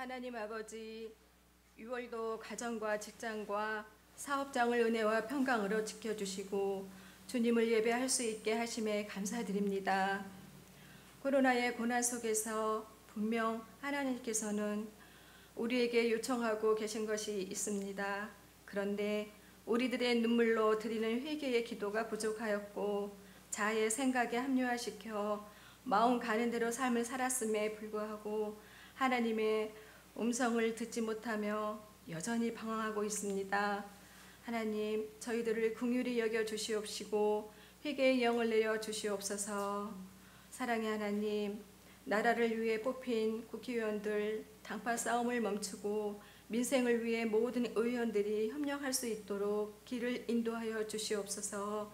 하나님 아버지, 6월도 가정과 직장과 사업장을 은혜와 평강으로 지켜주시고 주님을 예배할 수 있게 하심에 감사드립니다. 코로나의 고난 속에서 분명 하나님께서는 우리에게 요청하고 계신 것이 있습니다. 그런데 우리들의 눈물로 드리는 회개의 기도가 부족하였고 자아의 생각에 합리화시켜 마음 가는 대로 삶을 살았음에 불구하고 하나님의 음성을 듣지 못하며 여전히 방황하고 있습니다. 하나님, 저희들을 긍휼히 여겨 주시옵시고 회개의 영을 내려 주시옵소서. 사랑의 하나님, 나라를 위해 뽑힌 국회의원들 당파 싸움을 멈추고 민생을 위해 모든 의원들이 협력할 수 있도록 길을 인도하여 주시옵소서.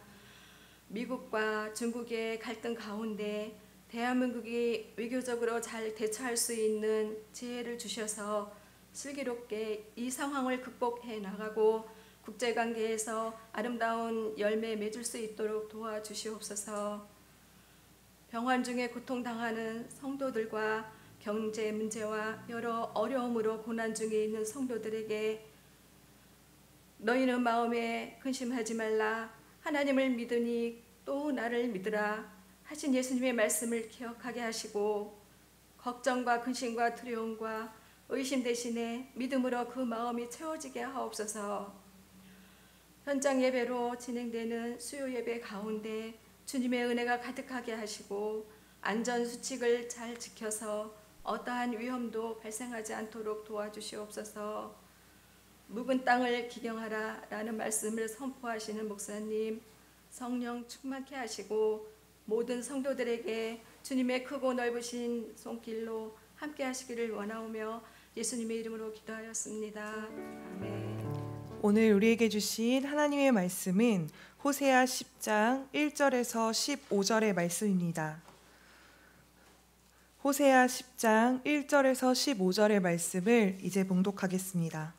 미국과 중국의 갈등 가운데 대한민국이 외교적으로 잘 대처할 수 있는 지혜를 주셔서 슬기롭게 이 상황을 극복해 나가고 국제관계에서 아름다운 열매 맺을 수 있도록 도와주시옵소서. 병환 중에 고통당하는 성도들과 경제 문제와 여러 어려움으로 고난 중에 있는 성도들에게 너희는 마음에 근심하지 말라. 하나님을 믿으니 또 나를 믿으라 하신 예수님의 말씀을 기억하게 하시고 걱정과 근심과 두려움과 의심 대신에 믿음으로 그 마음이 채워지게 하옵소서. 현장 예배로 진행되는 수요 예배 가운데 주님의 은혜가 가득하게 하시고 안전수칙을 잘 지켜서 어떠한 위험도 발생하지 않도록 도와주시옵소서. 묵은 땅을 기경하라 라는 말씀을 선포하시는 목사님, 성령 충만케 하시고 모든 성도들에게 주님의 크고 넓으신 손길로 함께 하시기를 원하오며 예수님의 이름으로 기도하였습니다. 아멘. 오늘 우리에게 주신 하나님의 말씀은 호세아 10장 1절에서 15절의 말씀입니다. 호세아 10장 1절에서 15절의 말씀을 이제 봉독하겠습니다.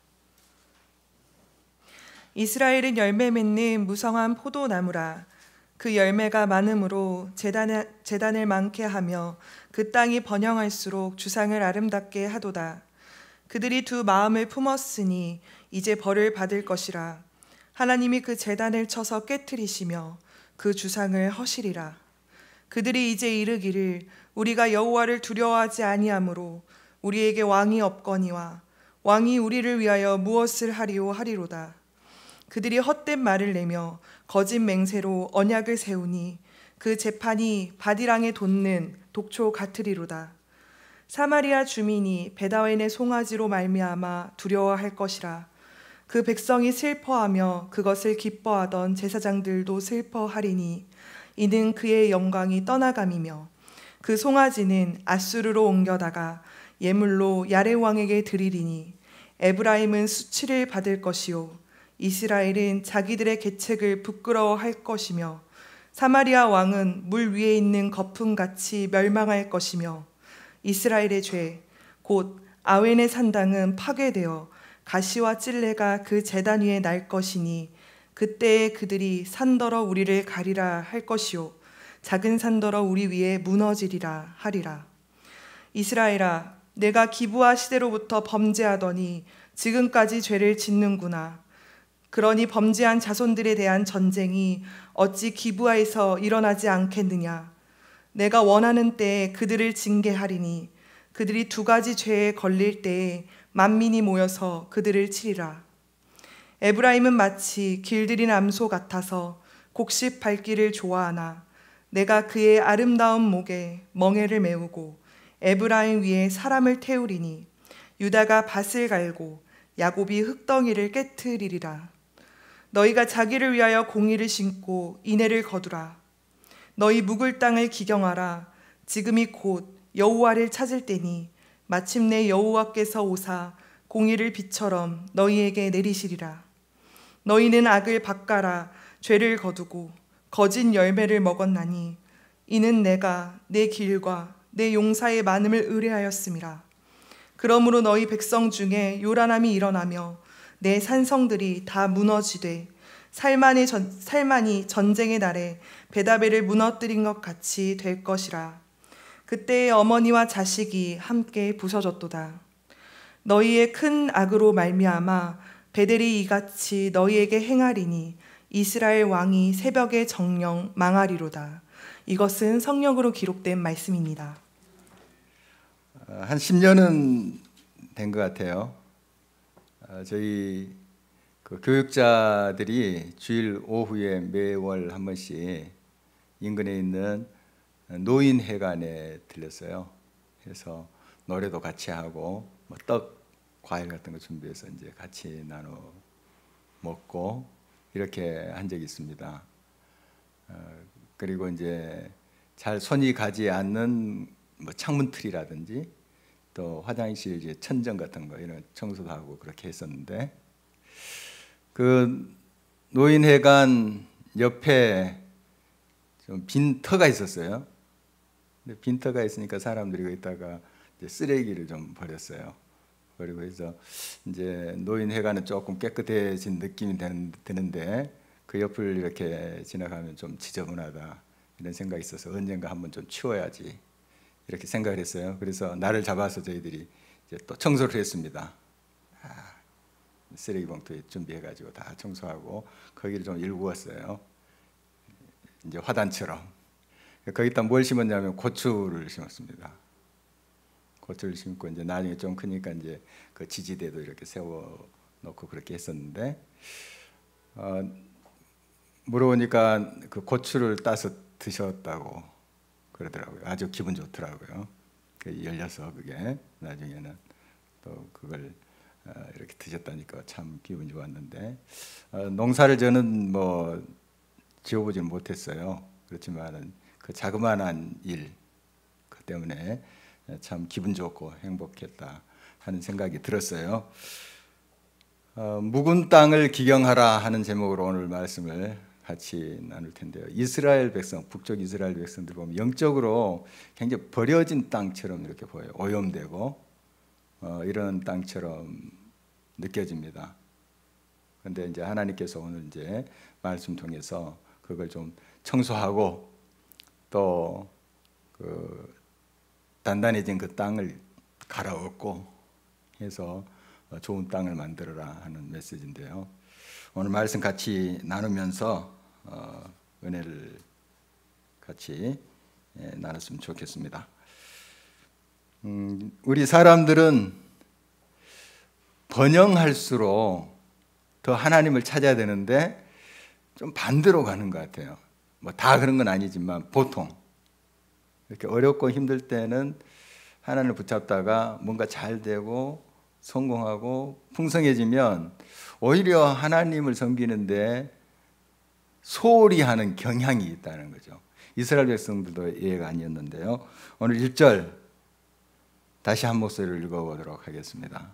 이스라엘은 열매 맺는 무성한 포도나무라. 그 열매가 많음으로 제단을 많게 하며 그 땅이 번영할수록 주상을 아름답게 하도다. 그들이 두 마음을 품었으니 이제 벌을 받을 것이라. 하나님이 그 제단을 쳐서 깨트리시며 그 주상을 허시리라. 그들이 이제 이르기를 우리가 여호와를 두려워하지 아니하므로 우리에게 왕이 없거니와 왕이 우리를 위하여 무엇을 하리오 하리로다. 그들이 헛된 말을 내며 거짓 맹세로 언약을 세우니 그 재판이 바디랑에 돋는 독초 같으리로다. 사마리아 주민이 베다웬의 송아지로 말미암아 두려워할 것이라. 그 백성이 슬퍼하며 그것을 기뻐하던 제사장들도 슬퍼하리니 이는 그의 영광이 떠나감이며 그 송아지는 아수르로 옮겨다가 예물로 야레 왕에게 드리리니 에브라임은 수치를 받을 것이요 이스라엘은 자기들의 계책을 부끄러워할 것이며 사마리아 왕은 물 위에 있는 거품같이 멸망할 것이며 이스라엘의 죄 곧 아웬의 산당은 파괴되어 가시와 찔레가 그 제단 위에 날 것이니 그때에 그들이 산더러 우리를 가리라 할 것이요 작은 산더러 우리 위에 무너지리라 하리라. 이스라엘아, 내가 기브아 시대로부터 범죄하더니 지금까지 죄를 짓는구나. 그러니 범죄한 자손들에 대한 전쟁이 어찌 기브아에서 일어나지 않겠느냐. 내가 원하는 때에 그들을 징계하리니 그들이 두 가지 죄에 걸릴 때에 만민이 모여서 그들을 치리라. 에브라임은 마치 길들인 암소 같아서 곡식 밟기를 좋아하나 내가 그의 아름다운 목에 멍에를 메우고 에브라임 위에 사람을 태우리니 유다가 밭을 갈고 야곱이 흙덩이를 깨트리리라. 너희가 자기를 위하여 공의를 심고 인애를 거두라. 너희 묵을 땅을 기경하라. 지금이 곧 여호와를 찾을 때니 마침내 여호와께서 오사 공의를 비처럼 너희에게 내리시리라. 너희는 악을 밭가라. 죄를 거두고 거짓 열매를 먹었나니 이는 내가 내 길과 내 용사의 많음을 의뢰하였음이라. 그러므로 너희 백성 중에 요란함이 일어나며 내 산성들이 다 무너지되 살만이 전쟁의 날에 베다벨을 무너뜨린 것 같이 될 것이라. 그때의 어머니와 자식이 함께 부서졌도다. 너희의 큰 악으로 말미암아 베델이 이같이 너희에게 행하리니 이스라엘 왕이 새벽에 정령 망하리로다. 이것은 성령으로 기록된 말씀입니다. 한 10년은 된 것 같아요. 저희 그 교육자들이 주일 오후에 매월 한 번씩 인근에 있는 노인회관에 들렸어요. 그래서 노래도 같이 하고 뭐 떡, 과일 같은 거 준비해서 이제 같이 나눠 먹고 이렇게 한 적이 있습니다. 그리고 이제 잘 손이 가지 않는 뭐 창문 틀이라든지 또 화장실 이제 천정 같은 거 이런 청소도 하고 그렇게 했었는데, 그 노인회관 옆에 좀 빈터가 있었어요. 근데 빈터가 있으니까 사람들이 거기다가 이제 쓰레기를 좀 버렸어요. 그리고 해서 이제 노인회관은 조금 깨끗해진 느낌이 드는데 그 옆을 이렇게 지나가면 좀 지저분하다 이런 생각이 있어서 언젠가 한번 좀 치워야지 이렇게 생각을 했어요. 그래서 날을 잡아서 저희들이 이제 또 청소를 했습니다. 쓰레기 봉투에 준비해가지고 다 청소하고 거기를 좀 일구었어요. 이제 화단처럼. 거기다 뭘 심었냐면 고추를 심었습니다. 고추를 심고 이제 나중에 좀 크니까 이제 그 지지대도 이렇게 세워 놓고 그렇게 했었는데, 물어보니까 그 고추를 따서 드셨다고 그러더라고요. 아주 기분 좋더라고요. 열려서 그게 나중에는 또 그걸 이렇게 드셨다니까 참 기분 좋았는데, 농사를 저는 뭐 지어보지는 못했어요. 그렇지만 그 자그마한 일, 그 때문에 참 기분 좋고 행복했다 하는 생각이 들었어요. 묵은 땅을 기경하라 하는 제목으로 오늘 말씀을 같이 나눌 텐데요. 이스라엘 백성, 북쪽 이스라엘 백성들 보면 영적으로 굉장히 버려진 땅처럼 이렇게 보여요. 오염되고 이런 땅처럼 느껴집니다. 그런데 이제 하나님께서 오늘 이제 말씀 통해서 그걸 좀 청소하고 또 그 단단해진 그 땅을 갈아엎고 해서 좋은 땅을 만들어라 하는 메시지인데요. 오늘 말씀 같이 나누면서 은혜를 같이 나눴으면 좋겠습니다. 우리 사람들은 번영할수록 더 하나님을 찾아야 되는데 좀 반대로 가는 것 같아요. 뭐 다 그런 건 아니지만 보통 이렇게 어렵고 힘들 때는 하나님을 붙잡다가 뭔가 잘 되고 성공하고 풍성해지면 오히려 하나님을 섬기는데 소홀히 하는 경향이 있다는 거죠. 이스라엘 백성들도 예가 아니었는데요. 오늘 1절 다시 한 목소리를 읽어보도록 하겠습니다.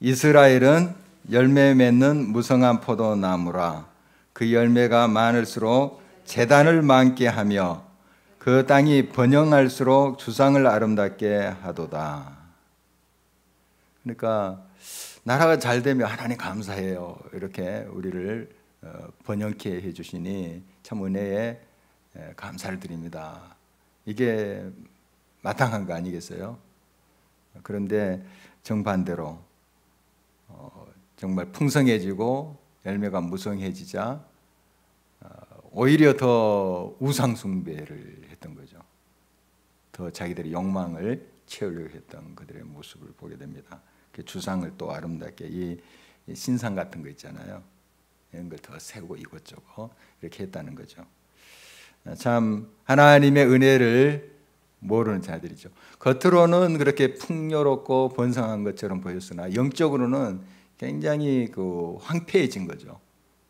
이스라엘은 열매 맺는 무성한 포도나무라. 그 열매가 많을수록 재단을 많게 하며 그 땅이 번영할수록 주상을 아름답게 하도다. 그러니까 나라가 잘 되면 하나님 감사해요. 이렇게 우리를 번영케 해주시니 참 은혜에 감사를 드립니다. 이게 마땅한 거 아니겠어요? 그런데 정반대로 정말 풍성해지고 열매가 무성해지자 오히려 더 우상 숭배를 했던 거죠. 더 자기들의 욕망을 채우려고 했던 그들의 모습을 보게 됩니다. 주상을 또 아름답게 이 신상 같은 거 있잖아요. 이런 걸 더 세우고 이것저것 이렇게 했다는 거죠. 참 하나님의 은혜를 모르는 자들이죠. 겉으로는 그렇게 풍요롭고 번성한 것처럼 보였으나 영적으로는 굉장히 그 황폐해진 거죠.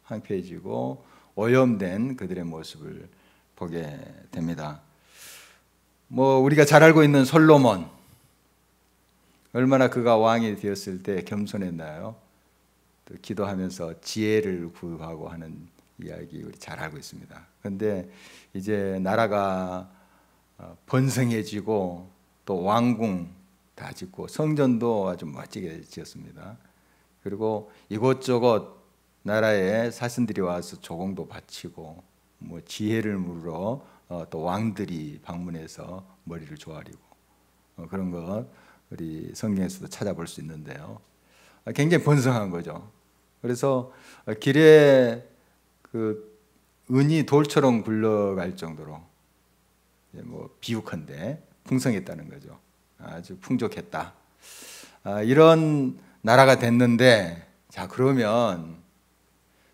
황폐해지고 오염된 그들의 모습을 보게 됩니다. 뭐 우리가 잘 알고 있는 솔로몬, 얼마나 그가 왕이 되었을 때 겸손했나요? 또 기도하면서 지혜를 구하고 하는 이야기 우리 잘 알고 있습니다. 그런데 이제 나라가 번성해지고 또 왕궁 다 짓고 성전도 아주 멋지게 지었습니다. 그리고 이곳저곳 나라의 사신들이 와서 조공도 바치고 뭐 지혜를 물으러 또 왕들이 방문해서 머리를 조아리고 그런 것 우리 성경에서도 찾아볼 수 있는데요. 굉장히 번성한 거죠. 그래서 길에 그 은이 돌처럼 굴러갈 정도로 뭐 비유컨대 풍성했다는 거죠. 아주 풍족했다. 이런 나라가 됐는데, 자 그러면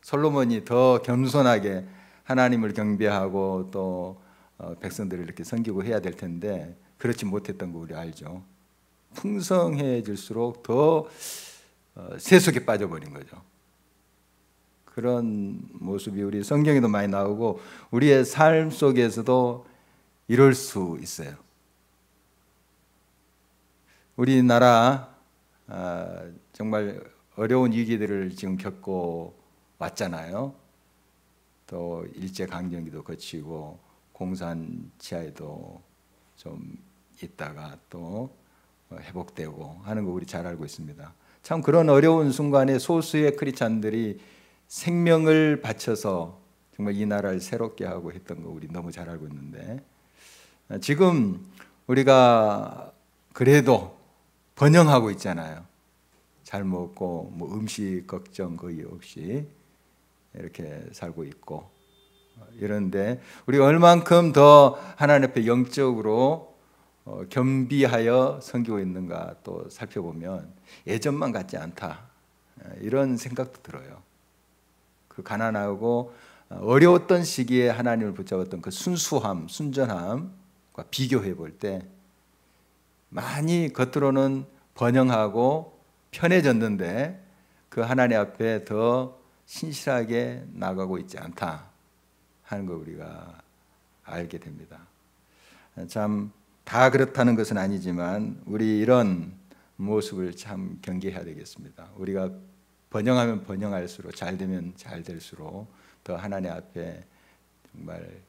솔로몬이 더 겸손하게 하나님을 경배하고 또 백성들을 이렇게 섬기고 해야 될 텐데 그렇지 못했던 거 우리 알죠. 풍성해질수록 더 세속에 빠져버린 거죠. 그런 모습이 우리 성경에도 많이 나오고 우리의 삶 속에서도 이럴 수 있어요. 우리나라 정말 어려운 위기들을 지금 겪고 왔잖아요. 또 일제강점기도 거치고 공산 지하에도 좀 있다가 또 회복되고 하는 거 우리 잘 알고 있습니다. 참 그런 어려운 순간에 소수의 크리스찬들이 생명을 바쳐서 정말 이 나라를 새롭게 하고 했던 거 우리 너무 잘 알고 있는데, 지금 우리가 그래도 번영하고 있잖아요. 잘 먹고 뭐 음식 걱정 거의 없이 이렇게 살고 있고 이런데 우리가 얼만큼 더 하나님 앞에 영적으로 겸비하여 섬기고 있는가 또 살펴보면 예전만 같지 않다, 이런 생각도 들어요. 그 가난하고 어려웠던 시기에 하나님을 붙잡았던 그 순수함, 순전함과 비교해 볼 때 많이 겉으로는 번영하고 편해졌는데 그 하나님 앞에 더 신실하게 나가고 있지 않다 하는 걸 우리가 알게 됩니다. 참 다 그렇다는 것은 아니지만 우리 이런 모습을 참 경계해야 되겠습니다. 우리가 번영하면 번영할수록, 잘 되면 잘 될수록 더 하나님 앞에 정말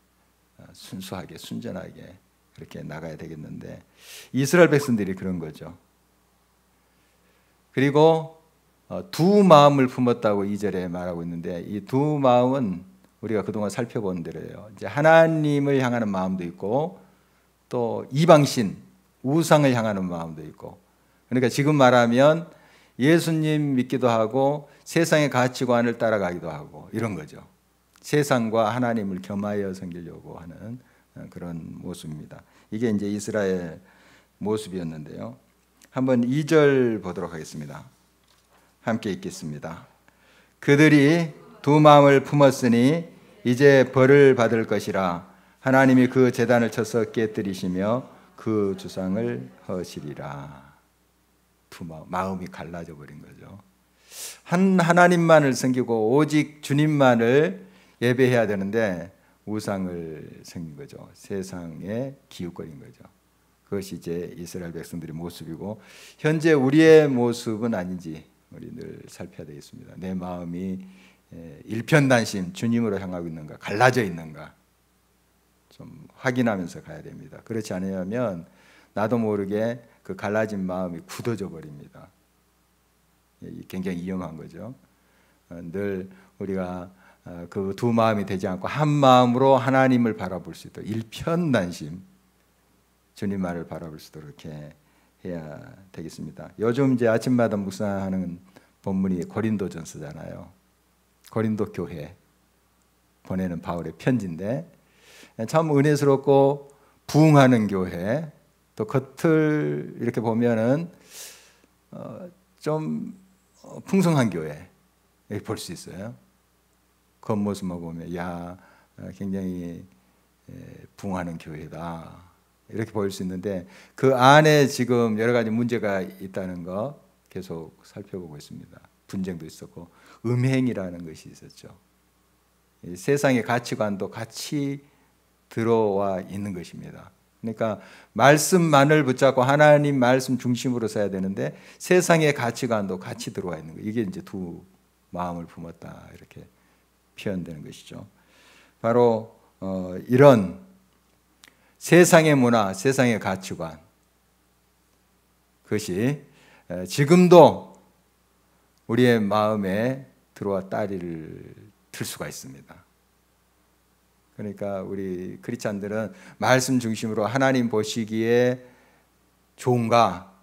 순수하게 순전하게 그렇게 나가야 되겠는데, 이스라엘 백성들이 그런 거죠. 그리고 두 마음을 품었다고 2절에 말하고 있는데, 이 두 마음은 우리가 그동안 살펴본 대로예요. 이제 하나님을 향하는 마음도 있고 또 이방신, 우상을 향하는 마음도 있고, 그러니까 지금 말하면 예수님 믿기도 하고 세상의 가치관을 따라가기도 하고 이런 거죠. 세상과 하나님을 겸하여 섬기려고 하는 그런 모습입니다. 이게 이제 이스라엘 모습이었는데요. 한번 2절 보도록 하겠습니다. 함께 읽겠습니다. 그들이 두 마음을 품었으니 이제 벌을 받을 것이라. 하나님이 그 제단을 쳐서 깨뜨리시며 그 주상을 허시리라. 두 마음이 갈라져 버린 거죠. 하나님만을 섬기고 오직 주님만을 예배해야 되는데 우상을 섬긴 거죠. 세상에 기웃거린 거죠. 그것이 이제 이스라엘 백성들의 모습이고, 현재 우리의 모습은 아닌지 우리 늘 살펴야 되겠습니다. 내 마음이 일편단심 주님으로 향하고 있는가, 갈라져 있는가 좀 확인하면서 가야 됩니다. 그렇지 않으면 나도 모르게 그 갈라진 마음이 굳어져 버립니다. 굉장히 위험한 거죠. 늘 우리가 그 두 마음이 되지 않고 한 마음으로 하나님을 바라볼 수 있도록, 일편단심 주님만을 바라볼 수 있도록 이렇게 해야 되겠습니다. 요즘 이제 아침마다 묵상하는 본문이 고린도전서잖아요. 고린도 교회 보내는 바울의 편지인데 참 은혜스럽고 부흥하는 교회, 또 겉을 이렇게 보면은 좀 풍성한 교회 이렇게 볼 수 있어요. 겉모습만 보면 야 굉장히 부흥하는 교회다 이렇게 보일 수 있는데, 그 안에 지금 여러 가지 문제가 있다는 거 계속 살펴보고 있습니다. 분쟁도 있었고 음행이라는 것이 있었죠. 세상의 가치관도 같이 들어와 있는 것입니다. 그러니까 말씀만을 붙잡고 하나님 말씀 중심으로 써야 되는데 세상의 가치관도 같이 들어와 있는 거예요. 이게 이제 두 마음을 품었다 이렇게 표현되는 것이죠. 바로 이런 세상의 문화, 세상의 가치관, 그것이 지금도 우리의 마음에 들어와 따리를 틀 수가 있습니다. 그러니까 우리 크리스찬들은 말씀 중심으로 하나님 보시기에 좋은가,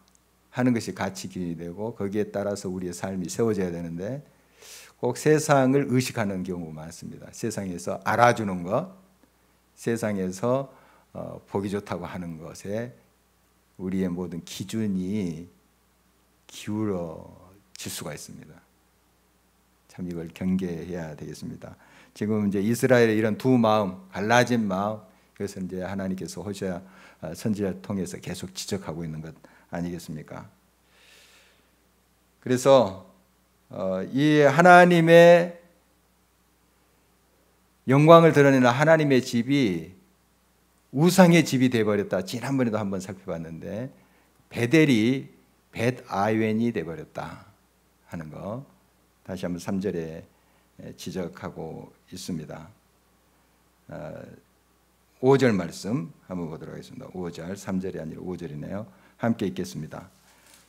하는 것이 가치 기준이 되고 거기에 따라서 우리의 삶이 세워져야 되는데 꼭 세상을 의식하는 경우가 많습니다. 세상에서 알아주는 것, 세상에서 보기 좋다고 하는 것에 우리의 모든 기준이 기울어질 수가 있습니다. 참 이걸 경계해야 되겠습니다. 지금 이제 이스라엘의 이런 두 마음, 갈라진 마음, 그래서 이제 하나님께서 호세아 선지자를 통해서 계속 지적하고 있는 것 아니겠습니까? 그래서 이 하나님의 영광을 드러내는 하나님의 집이 우상의 집이 되어버렸다. 지난번에도 한번 살펴봤는데 베델이 벳아웬이 되어버렸다 하는 거 다시 한번 3절에 지적하고 있습니다. 5절 말씀 한번 보도록 하겠습니다. 5절, 3절이 아니라 5절이네요. 함께 읽겠습니다.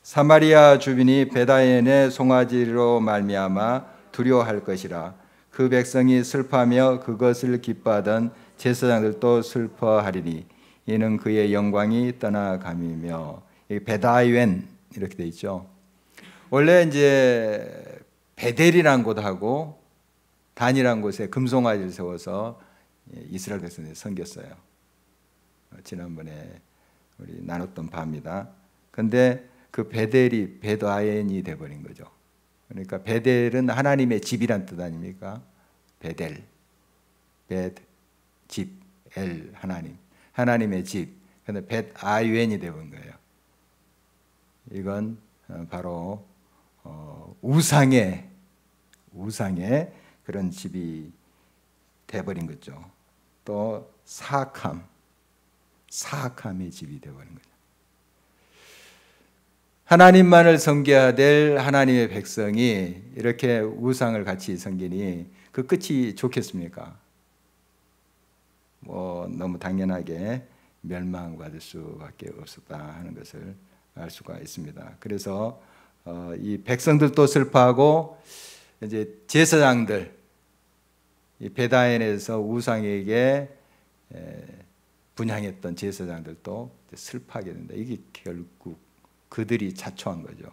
사마리아 주민이 벳아웬의 송아지로 말미암아 두려워할 것이라. 그 백성이 슬퍼하며 그것을 기뻐하던 제사장들도 슬퍼하리니 이는 그의 영광이 떠나감이며. 벳아웬 이렇게 돼 있죠. 원래 이제 베델이라는 곳하고 단이라는 곳에 금송아지를 세워서 이스라엘 백성들이 섬겼어요. 지난번에 우리 나눴던 바입니다. 그런데 그 베델이 벳아웬이 돼버린 거죠. 그러니까 베델은 하나님의 집이란 뜻 아닙니까? 베델, 벳, 집, 엘, 하나님, 하나님의 집. 그런데 벳아웬이 돼버린 거예요. 이건 바로 우상의 그런 집이 돼버린 거죠. 또 사악함의 집이 돼버린 거죠. 하나님만을 섬겨야 될 하나님의 백성이 이렇게 우상을 같이 섬기니 그 끝이 좋겠습니까? 너무 당연하게 멸망받을 수밖에 없었다 하는 것을 알 수가 있습니다. 그래서 이 백성들도 슬퍼하고 이제 제사장들, 이 벳아웬에서 우상에게 분향했던 제사장들도 슬퍼하게 된다. 이게 결국 그들이 자초한 거죠.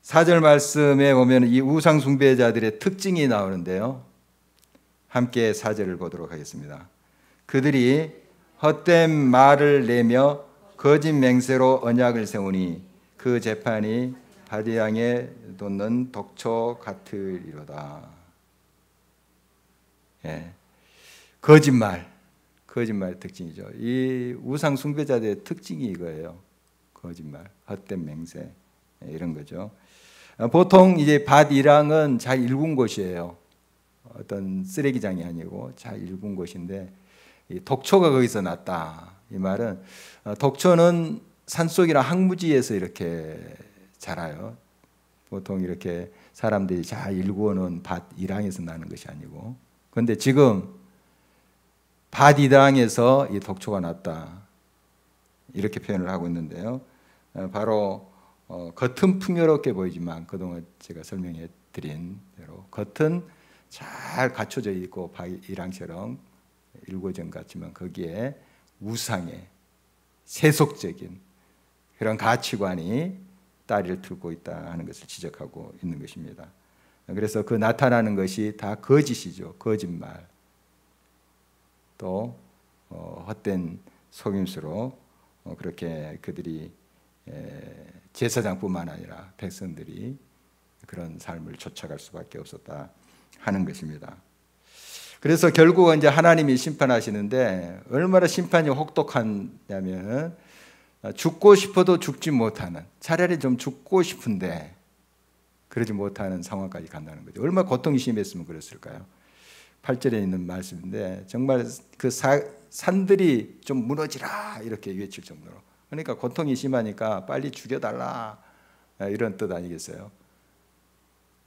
4절 말씀에 보면 이 우상 숭배자들의 특징이 나오는데요. 함께 4절을 보도록 하겠습니다. 그들이 헛된 말을 내며 거짓 맹세로 언약을 세우니 그 재판이 바디양에 돋는 독초 같으리로다. 거짓말 특징이죠. 이 우상 숭배자들의 특징이 이거예요. 거짓말, 헛된 맹세 이런 거죠. 보통 이제 밧이랑은 잘 일군 곳이에요. 어떤 쓰레기장이 아니고 잘 일군 곳인데 이 독초가 거기서 났다. 이 말은 독초는 산속이나 항무지에서 이렇게 자라요. 보통 이렇게 사람들이 잘 일구어놓은 밭이랑에서 나는 것이 아니고, 그런데 지금 밭이랑에서 이 독초가 났다 이렇게 표현을 하고 있는데요. 바로 겉은 풍요롭게 보이지만 그동안 제가 설명해 드린 대로 겉은 잘 갖춰져 있고 밭이랑처럼 일궈진 것 같지만 거기에 우상의 세속적인 그런 가치관이 다리를 틀고 있다 하는 것을 지적하고 있는 것입니다. 그래서 그 나타나는 것이 다 거짓이죠. 거짓말, 또 헛된 속임수로 그렇게 그들이 제사장뿐만 아니라 백성들이 그런 삶을 쫓아갈 수밖에 없었다 하는 것입니다. 그래서 결국은 이제 하나님이 심판하시는데 얼마나 심판이 혹독하냐면 죽고 싶어도 죽지 못하는, 차라리 좀 죽고 싶은데 그러지 못하는 상황까지 간다는 거죠. 얼마나 고통이 심했으면 그랬을까요? 8절에 있는 말씀인데 정말 그 산들이 좀 무너지라 이렇게 외칠 정도로, 그러니까 고통이 심하니까 빨리 죽여달라 이런 뜻 아니겠어요?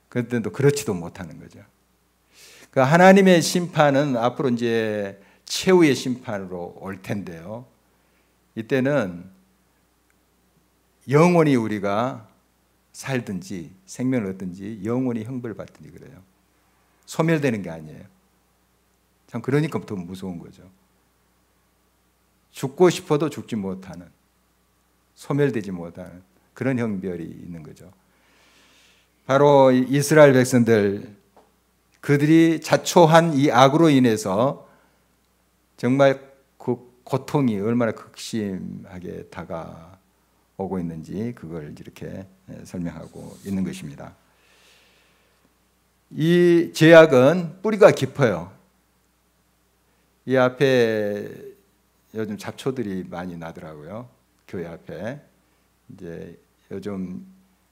그런데도 그렇지도 못하는 거죠. 그 하나님의 심판은 앞으로 이제 최후의 심판으로 올 텐데요. 이때는 영원히 우리가 살든지 생명을 얻든지 영원히 형벌을 받든지 그래요. 소멸되는 게 아니에요. 참 그러니까 더 무서운 거죠. 죽고 싶어도 죽지 못하는, 소멸되지 못하는 그런 형벌이 있는 거죠. 바로 이스라엘 백성들, 그들이 자초한 이 악으로 인해서 정말 그 고통이 얼마나 극심하게 다가오고 있는지 그걸 이렇게 설명하고 있는 것입니다. 이 죄악은 뿌리가 깊어요. 이 앞에 요즘 잡초들이 많이 나더라고요. 교회 앞에. 이제 요즘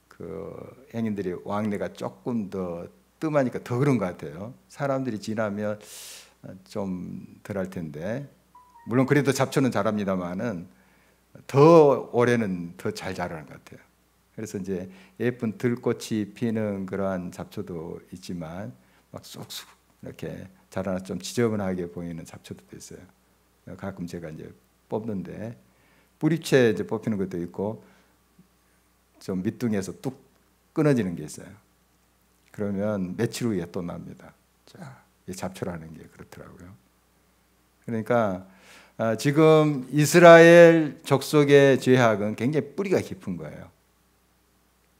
그 행인들이 왕래가 조금 더 뜸하니까 더 그런 것 같아요. 사람들이 지나면 좀 덜 할 텐데, 물론 그래도 잡초는 자랍니다만은 더 올해는 더 잘 자라는 것 같아요. 그래서 이제 예쁜 들꽃이 피는 그러한 잡초도 있지만 막 쑥쑥 이렇게 자라나 좀 지저분하게 보이는 잡초도 있어요. 가끔 제가 이제 뽑는데 뿌리채 이제 뽑히는 것도 있고 좀 밑둥에서 뚝 끊어지는 게 있어요. 그러면 며칠 후에 또 납니다. 자, 이 잡초라는 게 그렇더라고요. 그러니까 지금 이스라엘 족속의 죄악은 굉장히 뿌리가 깊은 거예요.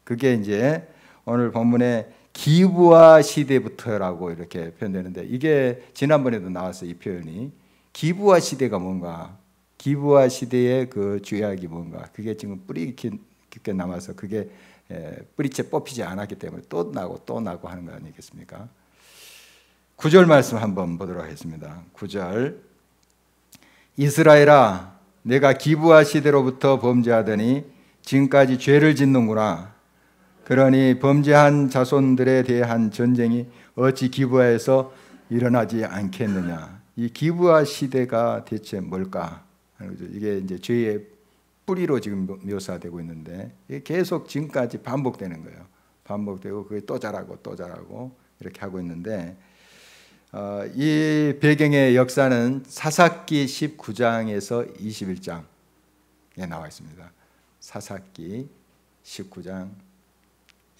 그게 이제 오늘 본문에 기브아 시대부터라고 이렇게 표현되는데, 이게 지난번에도 나왔어요. 이 표현이 기브아 시대가 뭔가, 기브아 시대의 그 죄악이 뭔가, 그게 지금 뿌리 깊게 남아서 그게 뿌리채 뽑히지 않았기 때문에 또 나고 또 나고 하는 거 아니겠습니까? 9절 말씀 한번 보도록 하겠습니다. 9절, 이스라엘아, 내가 기브아 시대로부터 범죄하더니 지금까지 죄를 짓는구나. 그러니 범죄한 자손들에 대한 전쟁이 어찌 기브아에서 일어나지 않겠느냐. 이 기브아 시대가 대체 뭘까? 이게 이제 죄의 뿌리로 지금 묘사되고 있는데, 이게 계속 지금까지 반복되는 거예요. 반복되고 그게 또 자라고 또 자라고 이렇게 하고 있는데, 이 배경의 역사는 사사기 19장에서 21장에 나와 있습니다. 사사기 19장,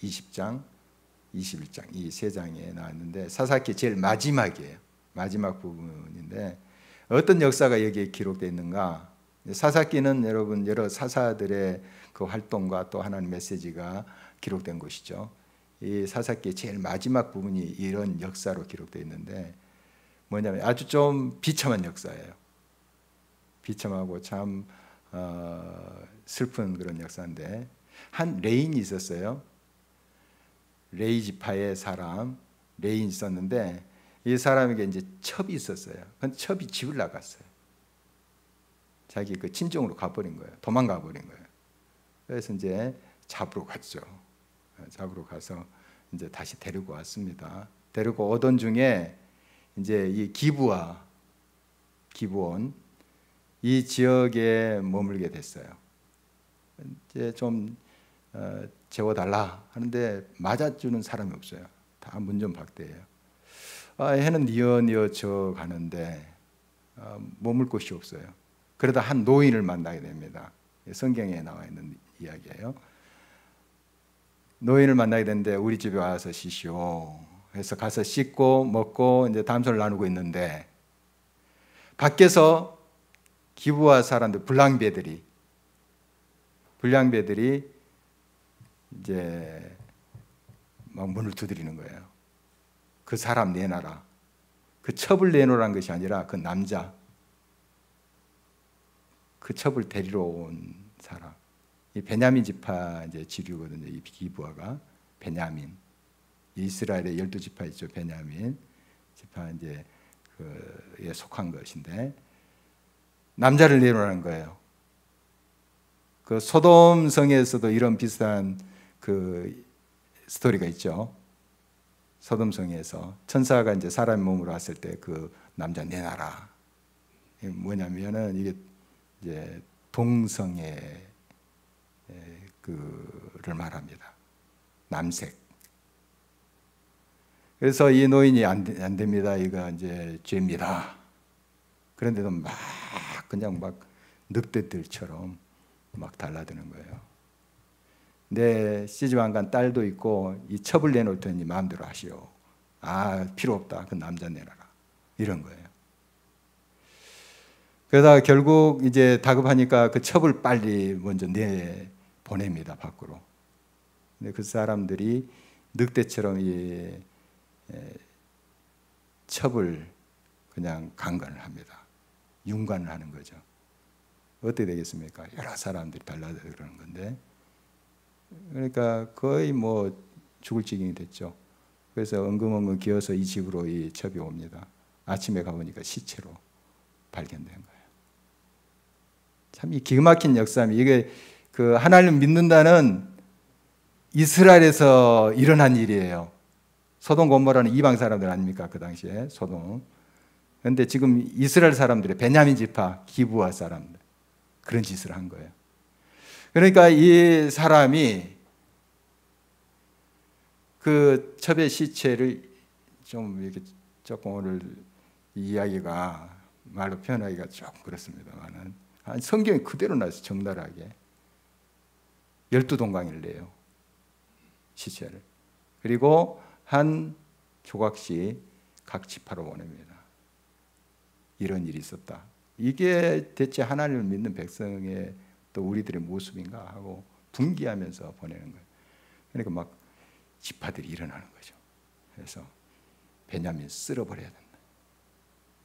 20장, 21장 이 세 장에 나왔는데, 사사기 제일 마지막이에요. 마지막 부분인데 어떤 역사가 여기에 기록되어 있는가? 사사기는 여러분 여러 사사들의 그 활동과 또 하나님 메시지가 기록된 것이죠. 이 사사기의 제일 마지막 부분이 이런 역사로 기록되어 있는데, 뭐냐면 아주 좀 비참한 역사예요. 비참하고 참 슬픈 그런 역사인데, 한 레인이 있었어요. 레이 지파의 사람 레인이 있었는데, 이 사람에게 이제 첩이 있었어요. 근데 첩이 집을 나갔어요. 자기 그 친정으로 가버린 거예요. 도망가 버린 거예요. 그래서 이제 잡으러 갔죠. 잡으러 가서 이제 다시 데리고 왔습니다. 데리고 오던 중에 이제 이 기브온 이 지역에 머물게 됐어요. 이제 좀 재워달라 하는데 맞아주는 사람이 없어요. 다 문전박대예요. 해는 뉘어뉘어져 가는데 머물 곳이 없어요. 그러다 한 노인을 만나게 됩니다. 성경에 나와 있는 이야기예요. 노인을 만나게 되는데 우리 집에 와서 쉬시오. 그래서 가서 씻고 먹고 이제 담소를 나누고 있는데, 밖에서 기브아 사람들, 불량배들이 이제 막 문을 두드리는 거예요. 그 사람 내놔라. 그 첩을 내놓으라는 것이 아니라 그 남자, 그 첩을 데리러 온 사람. 이 베냐민 지파 이제 지류거든요. 이 기브아가 베냐민, 이스라엘의 12지파 있죠. 베냐민 지파 이제 그에 속한 것인데, 남자를 내놓으라는 거예요. 그 소돔 성에서도 이런 비슷한 그 스토리가 있죠. 소돔 성에서 천사가 이제 사람 몸으로 왔을 때 그 남자 내놔라. 이게 뭐냐면은 이게 이제 동성애 그를 말합니다. 남색. 그래서 이 노인이 안 됩니다. 이거 이제 죄입니다. 그런데도 막 그냥 막 늑대들처럼 막 달라드는 거예요. 내 시집안간 딸도 있고 이 첩을 내놓을 테니 마음대로 하시오. 필요 없다. 그 남자 내놔라. 이런 거예요. 그러다가 결국 이제 다급하니까 그 첩을 빨리 먼저 내 보냅니다, 밖으로. 근데 그 사람들이 늑대처럼 이 첩을 그냥 강간을 합니다. 윤관을 하는 거죠. 어떻게 되겠습니까? 여러 사람들이 달라들는 건데, 그러니까 거의 뭐 죽을 지경이 됐죠. 그래서 엉금엉금 기어서 이 집으로 이 첩이 옵니다. 아침에 가보니까 시체로 발견된 거예요. 참 이 기가 막힌 역사입니다. 이게 그 하나님을 믿는다는 이스라엘에서 일어난 일이에요. 소돔 고모라는 이방 사람들 아닙니까? 그 당시에 소돔. 그런데 지금 이스라엘 사람들의 베냐민 지파 기브아 사람들 그런 짓을 한 거예요. 그러니까 이 사람이 그 첩의 시체를 좀 이렇게 조금 오늘 이야기가 말로 표현하기가 조금 그렇습니다만은 성경이 그대로 나서 적나라하게 12동강을 내요. 시체를. 그리고 한 조각씩 각 지파로 보냅니다. 이런 일이 있었다. 이게 대체 하나님을 믿는 백성의 또 우리들의 모습인가 하고 분개하면서 보내는 거예요. 그러니까 막 지파들이 일어나는 거죠. 그래서 베냐민 쓸어버려야 된다.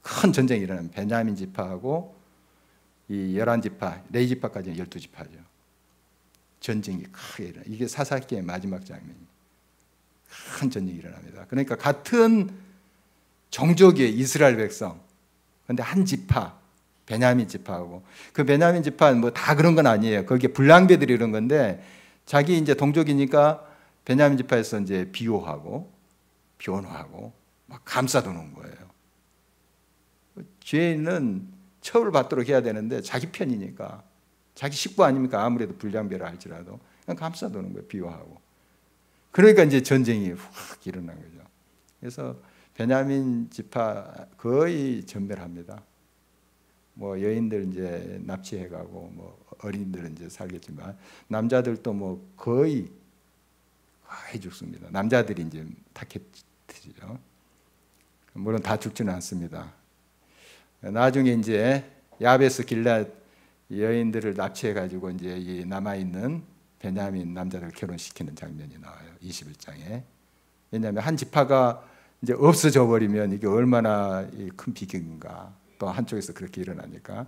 큰 전쟁이 일어나면 베냐민 지파하고 이 11지파, 레위 지파까지는 12지파죠. 전쟁이 크게 일어나. 이게 사사기의 마지막 장면입니다. 큰 전쟁이 일어납니다. 그러니까 같은 종족의 이스라엘 백성, 그런데 한 지파, 베냐민 지파하고 그 베냐민 지파는 뭐 다 그런 건 아니에요. 거기에 불량배들이 이런 건데 자기 이제 동족이니까 베냐민 지파에서 이제 비호하고 변호하고 막 감싸두는 거예요. 죄인은 처벌 받도록 해야 되는데 자기 편이니까 자기 식구 아닙니까? 아무래도 불량배라 할지라도 그냥 감싸두는 거예요. 비호하고. 그러니까 이제 전쟁이 확 일어난 거죠. 그래서 베냐민 지파 거의 전멸합니다. 뭐 여인들 이제 납치해가고 뭐 어린이들은 이제 살겠지만 남자들도 뭐 거의 죽습니다. 남자들이 이제 타겟이죠. 물론 다 죽지는 않습니다. 나중에 이제 야베스 길랏 여인들을 납치해가지고 이제 이 남아 있는 베냐민 남자들 결혼시키는 장면이 나와요. 21장에. 왜냐하면 한 지파가 이제 없어져 버리면 이게 얼마나 큰 비극인가. 또 한쪽에서 그렇게 일어나니까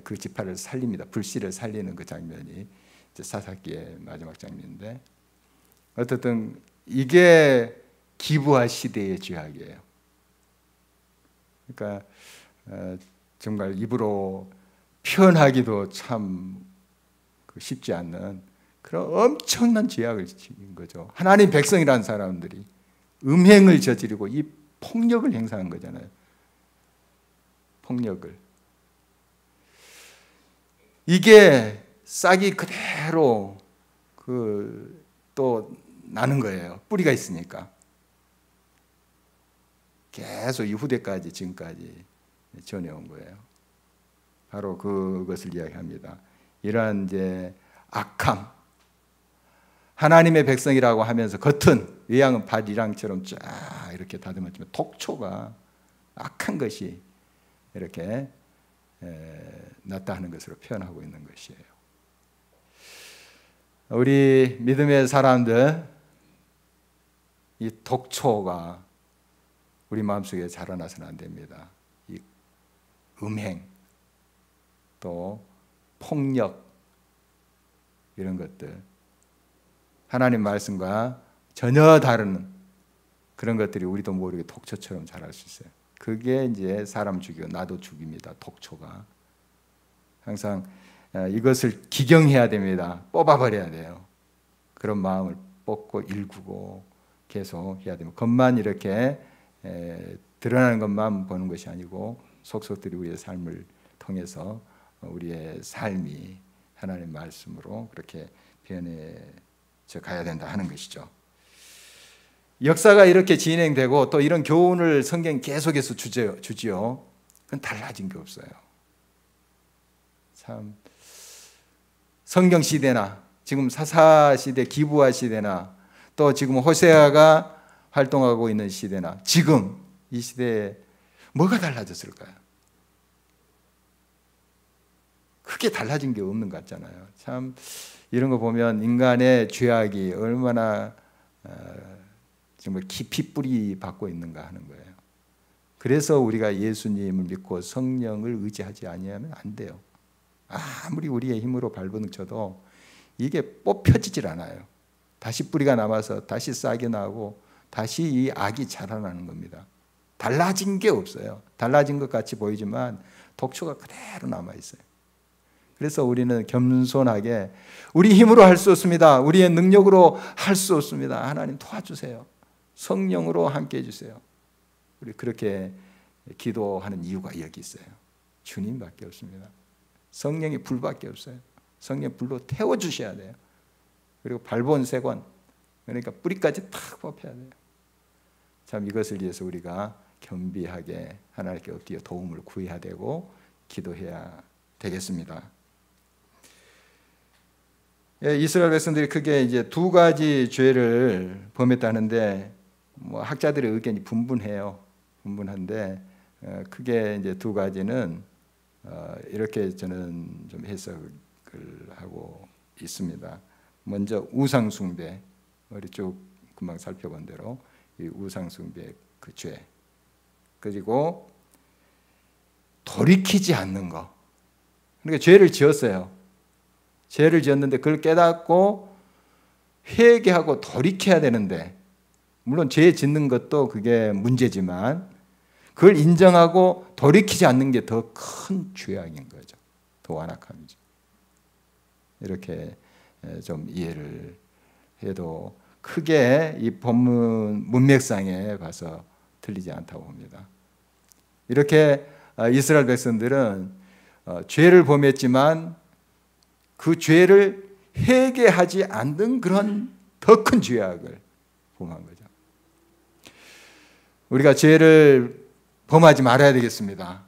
그 지파를 살립니다. 불씨를 살리는 그 장면이 이제 사사기의 마지막 장면인데 어쨌든 이게 기브아 시대의 죄악이에요. 그러니까 정말 입으로 표현하기도 참 쉽지 않는 그런 엄청난 죄악을 지은 거죠. 하나님 백성이라는 사람들이 음행을 저지르고 이 폭력을 행사한 거잖아요. 폭력을. 이게 싹이 그대로 또 나는 거예요. 뿌리가 있으니까. 계속 이 후대까지 지금까지 전해온 거예요. 바로 그것을 이야기합니다. 이러한 이제 악함, 하나님의 백성이라고 하면서 겉은 외양은 밭이랑처럼 쫙 이렇게 다듬었지만 독초가 악한 것이 이렇게 낫다 하는 것으로 표현하고 있는 것이에요. 우리 믿음의 사람들 이 독초가 우리 마음속에 자라나서는 안 됩니다. 이 음행 또 폭력 이런 것들 하나님 말씀과 전혀 다른 그런 것들이 우리도 모르게 독초처럼 자랄 수 있어요. 그게 이제 사람 죽이고 나도 죽입니다. 독초가. 항상 이것을 기경해야 됩니다. 뽑아버려야 돼요. 그런 마음을 뽑고 일구고 계속 해야 됩니다. 겉만 이렇게 드러나는 것만 보는 것이 아니고 속속들이 우리의 삶을 통해서 우리의 삶이 하나님의 말씀으로 그렇게 변해져 가야 된다 하는 것이죠. 역사가 이렇게 진행되고 또 이런 교훈을 성경 계속해서 주지요. 그건 달라진 게 없어요. 참 성경 시대나 지금 사사 시대, 기브아 시대나 또 지금 호세아가 활동하고 있는 시대나 지금 이 시대에 뭐가 달라졌을까요? 크게 달라진 게 없는 것 같잖아요. 참 이런 거 보면 인간의 죄악이 얼마나 정말 깊이 뿌리 박고 있는가 하는 거예요. 그래서 우리가 예수님을 믿고 성령을 의지하지 아니하면 안 돼요. 아무리 우리의 힘으로 발버둥쳐도 이게 뽑혀지질 않아요. 다시 뿌리가 남아서 다시 싹이 나고 다시 이 악이 자라나는 겁니다. 달라진 게 없어요. 달라진 것 같이 보이지만 독초가 그대로 남아 있어요. 그래서 우리는 겸손하게 우리 힘으로 할 수 없습니다. 우리의 능력으로 할 수 없습니다. 하나님 도와주세요. 성령으로 함께 해주세요. 우리 그렇게 기도하는 이유가 여기 있어요. 주님밖에 없습니다. 성령이 불밖에 없어요. 성령 불로 태워주셔야 돼요. 그리고 발본색원, 그러니까 뿌리까지 탁 뽑혀야 돼요. 참 이것을 위해서 우리가 겸비하게 하나님께 엎드려 도움을 구해야 되고 기도해야 되겠습니다. 이스라엘 백성들이 크게 이제 두 가지 죄를 범했다는데 뭐 학자들의 의견이 분분한데 크게 이제 두 가지는 이렇게 저는 좀 해석을 하고 있습니다. 먼저 우상 숭배, 우리 쭉 금방 살펴본 대로 이 우상 숭배 그 죄, 그리고 돌이키지 않는 거. 그러니까 죄를 지었어요. 죄를 지었는데 그걸 깨닫고 회개하고 돌이켜야 되는데, 물론 죄 짓는 것도 그게 문제지만 그걸 인정하고 돌이키지 않는 게 더 큰 죄악인 거죠. 더 완악함이죠. 이렇게 좀 이해를 해도 크게 이 본문 문맥상에 봐서 틀리지 않다고 봅니다. 이렇게 이스라엘 백성들은 죄를 범했지만 그 죄를 회개하지 않는 그런 더 큰 죄악을 범한 거죠. 우리가 죄를 범하지 말아야 되겠습니다.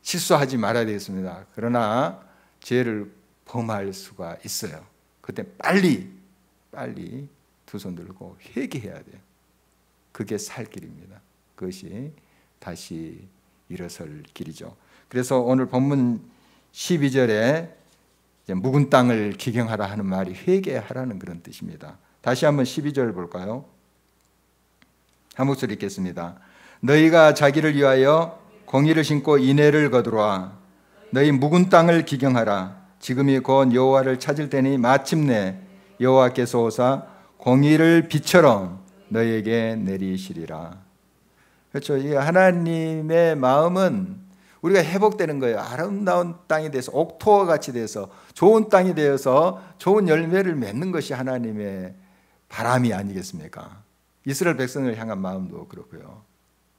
실수하지 말아야 되겠습니다. 그러나 죄를 범할 수가 있어요. 그때 빨리 두 손 들고 회개해야 돼요. 그게 살 길입니다. 그것이 다시 일어설 길이죠. 그래서 오늘 본문 12절에 묵은 땅을 기경하라 하는 말이 회개하라는 그런 뜻입니다. 다시 한번 12절 볼까요? 한 목소리 읽겠습니다. 너희가 자기를 위하여 공의를 심고 인애를 거두라. 너희 묵은 땅을 기경하라. 지금이 곧 여호와를 찾을 때니 마침내 여호와께서 오사 공의를 빛처럼 너희에게 내리시리라. 그렇죠. 이 하나님의 마음은 우리가 회복되는 거예요. 아름다운 땅이 돼서 옥토와 같이 돼서 좋은 땅이 되어서 좋은 열매를 맺는 것이 하나님의 바람이 아니겠습니까? 이스라엘 백성을 향한 마음도 그렇고요.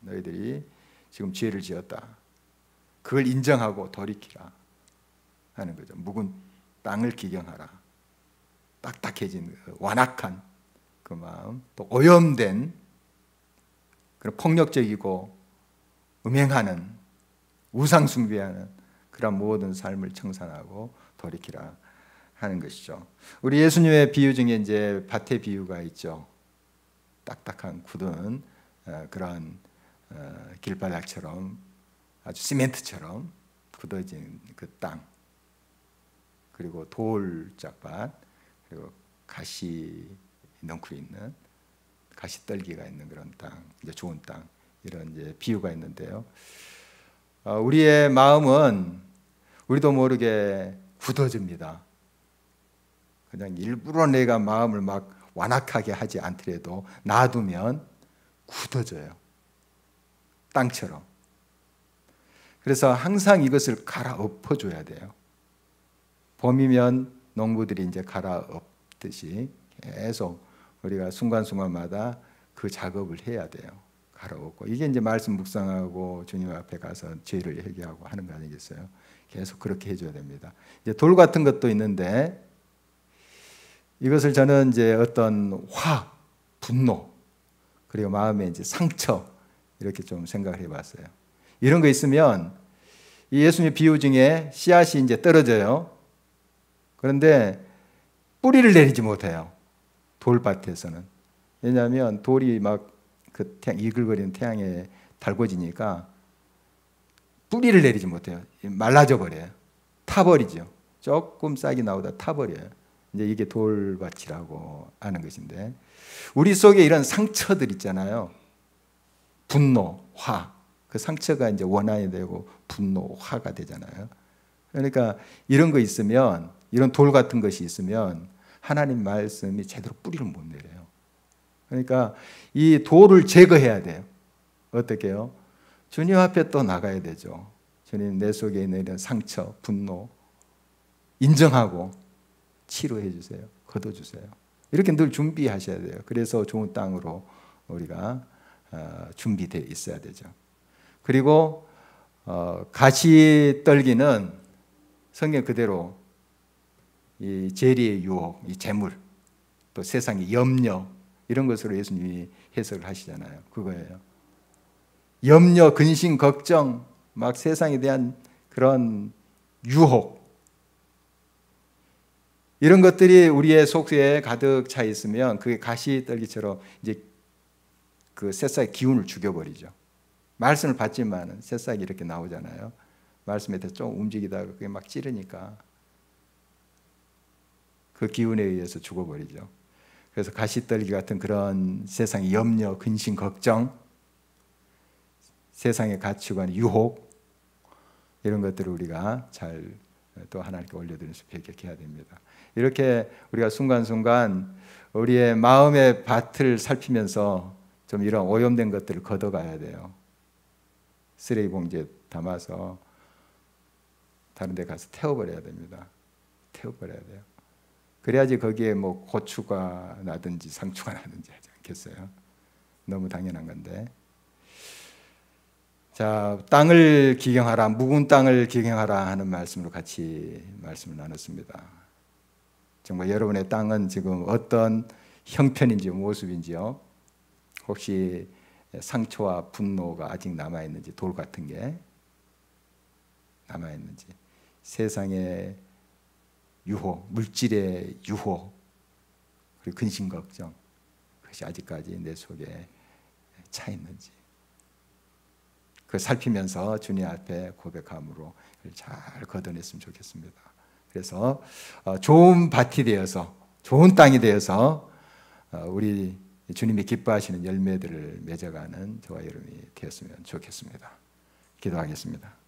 너희들이 지금 죄를 지었다. 그걸 인정하고 돌이키라 하는 거죠. 묵은 땅을 기경하라. 딱딱해진 완악한 그 마음, 또 오염된 그런 폭력적이고 음행하는 우상 숭배하는 그런 모든 삶을 청산하고 돌이키라 하는 것이죠. 우리 예수님의 비유 중에 이제 밭의 비유가 있죠. 딱딱한 굳은 그런 길바닥처럼 아주 시멘트처럼 굳어진 그 땅, 그리고 돌짝밭, 그리고 가시 넝쿨이 있는 가시떨기가 있는 그런 땅, 이제 좋은 땅, 이런 이제 비유가 있는데요. 우리의 마음은 우리도 모르게 굳어집니다. 그냥 일부러 내가 마음을 막 완악하게 하지 않더라도 놔두면 굳어져요. 땅처럼. 그래서 항상 이것을 갈아엎어줘야 돼요. 봄이면 농부들이 이제 갈아엎듯이 계속 우리가 순간순간마다 그 작업을 해야 돼요. 갈아엎고. 이게 이제 말씀 묵상하고 주님 앞에 가서 죄를 회개하고 하는 거 아니겠어요? 계속 그렇게 해줘야 됩니다. 이제 돌 같은 것도 있는데 이것을 저는 이제 어떤 화, 분노, 그리고 마음에 이제 상처, 이렇게 좀 생각을 해봤어요. 이런 거 있으면 이 예수님의 비유 중에 씨앗이 이제 떨어져요. 그런데 뿌리를 내리지 못해요. 돌밭에서는. 왜냐하면 돌이 막 그 이글거리는 태양에 달궈지니까 뿌리를 내리지 못해요. 말라져 버려요. 타버리죠. 조금 싹이 나오다 타버려요. 이제 이게 돌밭이라고 하는 것인데, 우리 속에 이런 상처들 있잖아요. 분노, 화. 그 상처가 이제 원한이 되고 분노, 화가 되잖아요. 그러니까 이런 거 있으면, 이런 돌 같은 것이 있으면 하나님 말씀이 제대로 뿌리를 못 내려요. 그러니까 이 돌을 제거해야 돼요. 어떻게 해요? 주님 앞에 또 나가야 되죠. 주님, 내 속에 있는 이런 상처, 분노 인정하고 치료해 주세요. 걷어주세요. 이렇게 늘 준비하셔야 돼요. 그래서 좋은 땅으로 우리가 준비되어 있어야 되죠. 그리고 가시떨기는 성경 그대로 이 재리의 유혹, 이 재물, 또 세상의 염려, 이런 것으로 예수님이 해석을 하시잖아요. 그거예요. 염려, 근심, 걱정, 막 세상에 대한 그런 유혹, 이런 것들이 우리의 속에 가득 차 있으면 그게 가시떨기처럼 이제 그 새싹의 기운을 죽여버리죠. 말씀을 받지만은 새싹이 이렇게 나오잖아요. 말씀에 대해서 좀 움직이다가 그게 막 찌르니까 그 기운에 의해서 죽어버리죠. 그래서 가시떨기 같은 그런 세상의 염려, 근심, 걱정, 세상의 가치관, 유혹, 이런 것들을 우리가 잘 또 하나님께 올려드리면서 배격해야 됩니다. 이렇게 우리가 순간순간 우리의 마음의 밭을 살피면서 좀 이런 오염된 것들을 걷어가야 돼요. 쓰레기 봉지에 담아서 다른 데 가서 태워버려야 됩니다. 태워버려야 돼요. 그래야지 거기에 뭐 고추가 나든지 상추가 나든지 하지 않겠어요? 너무 당연한 건데. 자, 땅을 기경하라, 묵은 땅을 기경하라 하는 말씀으로 같이 말씀을 나눴습니다. 정말 여러분의 땅은 지금 어떤 형편인지 모습인지요? 혹시 상처와 분노가 아직 남아있는지, 돌 같은 게 남아있는지, 세상의 유혹, 물질의 유혹, 그리고 근심 걱정, 그것이 아직까지 내 속에 차 있는지, 그걸 살피면서 주님 앞에 고백함으로 잘 걷어냈으면 좋겠습니다. 그래서 좋은 밭이 되어서, 좋은 땅이 되어서 우리 주님이 기뻐하시는 열매들을 맺어가는 저와 여러분이 되었으면 좋겠습니다. 기도하겠습니다.